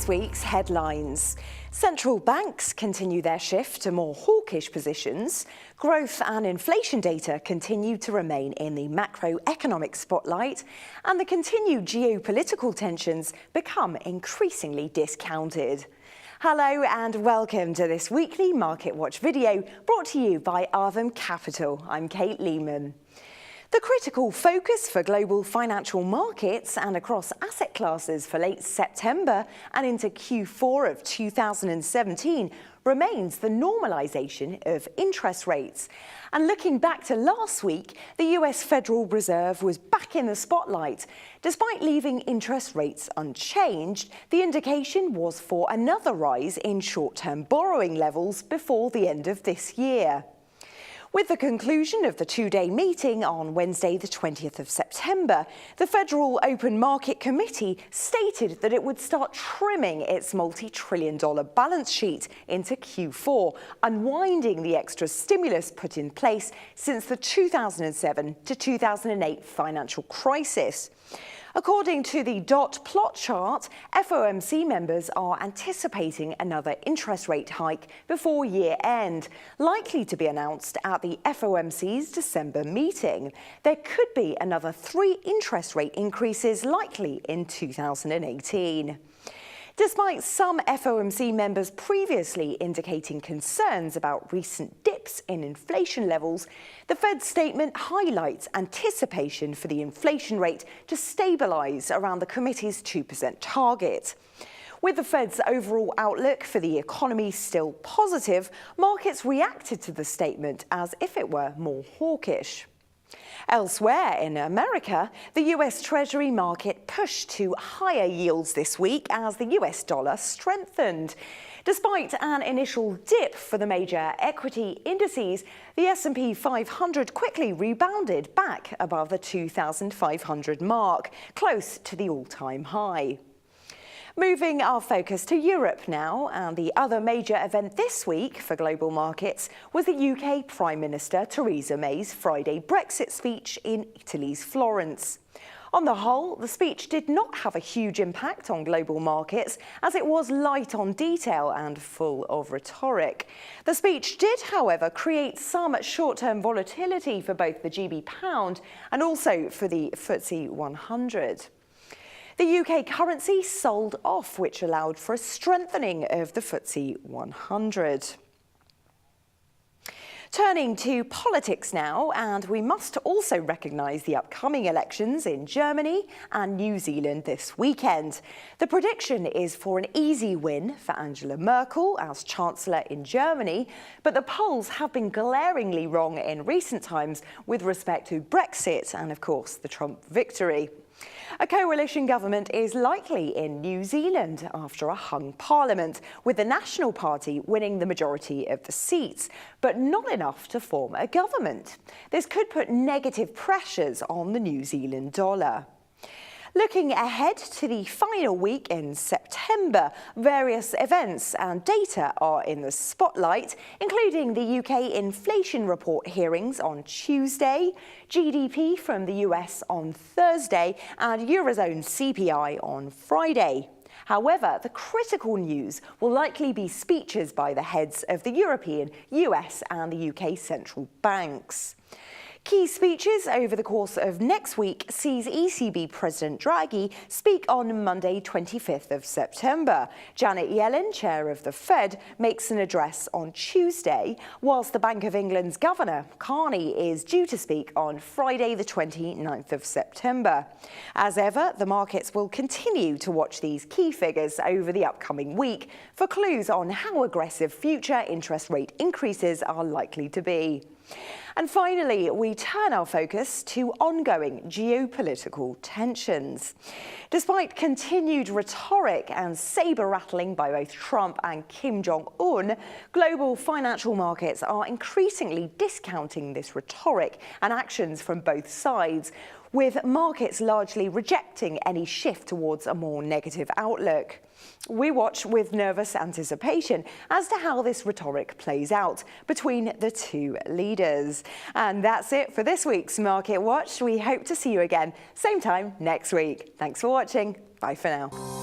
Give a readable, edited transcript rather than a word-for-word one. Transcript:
this week's headlines. Central banks continue their shift to more hawkish positions. Growth and inflation data continue to remain in the macroeconomic spotlight, and the continued geopolitical tensions become increasingly discounted. Hello and welcome to this weekly Market Watch video brought to you by Avem Capital. I'm Kate Lehman. The critical focus for global financial markets and across asset classes for late September and into Q4 of 2017 remains the normalization of interest rates. And looking back to last week, the US Federal Reserve was back in the spotlight. Despite leaving interest rates unchanged, the indication was for another rise in short-term borrowing levels before the end of this year. With the conclusion of the two-day meeting on Wednesday, the 20th of September, the Federal Open Market Committee stated that it would start trimming its multi-trillion-dollar balance sheet into Q4, unwinding the extra stimulus put in place since the 2007 to 2008 financial crisis. According to the dot plot chart, FOMC members are anticipating another interest rate hike before year-end, likely to be announced at the FOMC's December meeting. There could be another 3 interest rate increases likely in 2018. Despite some FOMC members previously indicating concerns about recent dips in inflation levels, the Fed's statement highlights anticipation for the inflation rate to stabilize around the committee's 2% target. With the Fed's overall outlook for the economy still positive, markets reacted to the statement as if it were more hawkish. Elsewhere in America, the US Treasury market pushed to higher yields this week as the US dollar strengthened. Despite an initial dip for the major equity indices, the S&P 500 quickly rebounded back above the 2,500 mark, close to the all-time high. Moving our focus to Europe now, and the other major event this week for global markets was the UK Prime Minister Theresa May's Friday Brexit speech in Italy's Florence. On the whole, the speech did not have a huge impact on global markets, as it was light on detail and full of rhetoric. The speech did, however, create some short-term volatility for both the GB pound and also for the FTSE 100. The UK currency sold off, which allowed for a strengthening of the FTSE 100. Turning to politics now, and we must also recognise the upcoming elections in Germany and New Zealand this weekend. The prediction is for an easy win for Angela Merkel as Chancellor in Germany, but the polls have been glaringly wrong in recent times with respect to Brexit and, of course, the Trump victory. A coalition government is likely in New Zealand after a hung parliament, with the National Party winning the majority of the seats, but not enough to form a government. This could put negative pressures on the New Zealand dollar. Looking ahead to the final week in September, various events and data are in the spotlight, including the UK inflation report hearings on Tuesday, GDP from the US on Thursday, and Eurozone CPI on Friday. However, the critical news will likely be speeches by the heads of the European, US and the UK central banks. Key speeches over the course of next week sees ECB President Draghi speak on Monday, 25th of September. Janet Yellen, chair of the Fed, makes an address on Tuesday, whilst the Bank of England's Governor, Carney, is due to speak on Friday, the 29th of September. As ever, the markets will continue to watch these key figures over the upcoming week for clues on how aggressive future interest rate increases are likely to be. And finally, we turn our focus to ongoing geopolitical tensions. Despite continued rhetoric and saber-rattling by both Trump and Kim Jong-un, global financial markets are increasingly discounting this rhetoric and actions from both sides, with markets largely rejecting any shift towards a more negative outlook. We watch with nervous anticipation as to how this rhetoric plays out between the two leaders. And that's it for this week's Market Watch. We hope to see you again same time next week. Thanks for watching. Bye for now.